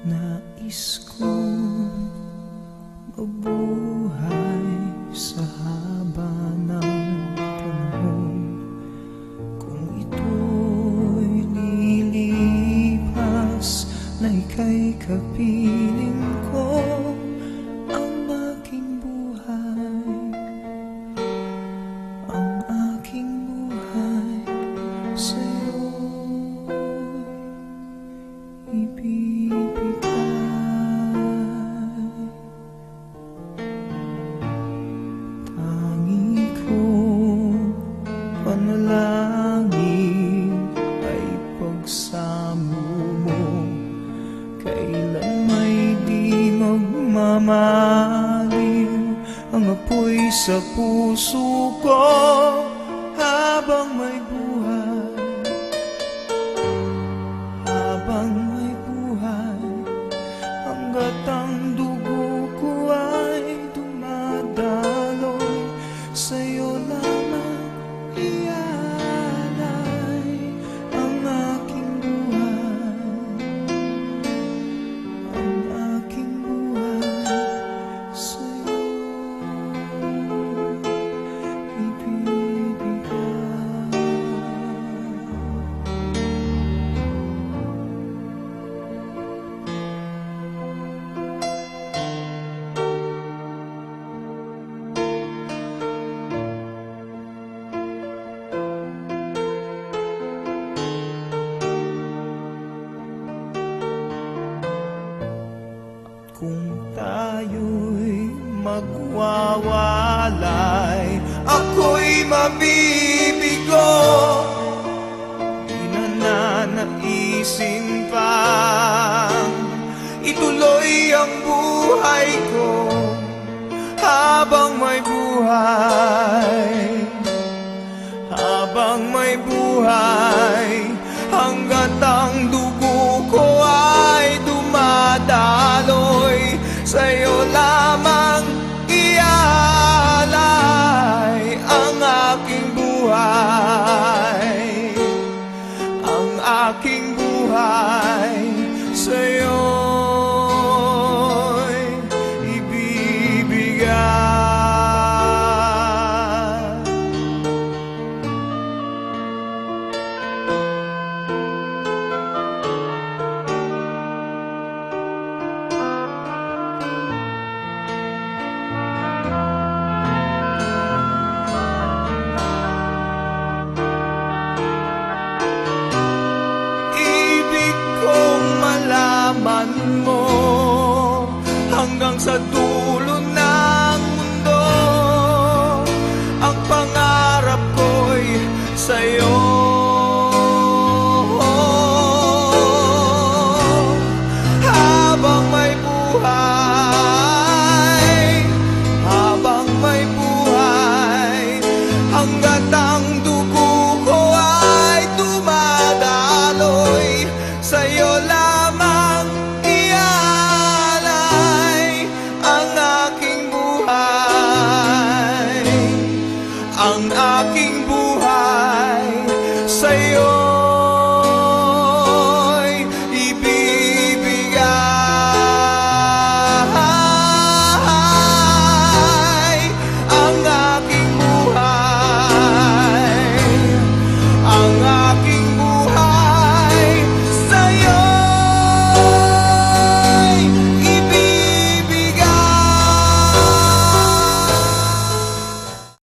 Nais kong mabuhay sa haba ng panahon. Kung ito'y lilipas na ika'y kapiling ko, ang aking buhay, ang aking buhay sa'yo'y ibibigay. Tangi kong panalangin ay pagsamo mo, kailan may di magmamaliw ang apoy sa puso ko habang may buhay, habang may buhay, hanggat ang dugo ko ay dumadaloy, sa'yo lamang ialay ang aking buhay, ang aking buhay sa'yo ibibigay. Kung tayo'y magwawalay, ako'y mabibigo. Di na nanaisin pang ituloy ang buhay ko habang may buhay, habang may buhay, hanggat ang dugo ko ay dumadaloy, sa'yo lamang ialay ang aking buhay, ang aking buhay sa'yo'y ibibigay. Malaman mo hanggang sa dulo ng mundo, ang pangarap ko'y sa'yo. Habang may buhay, habang may buhay, hanggat ang dugo ko ay dumadaloy, sa'yo lamang ialay ang aking buhay, ang aking buhay sa'yo.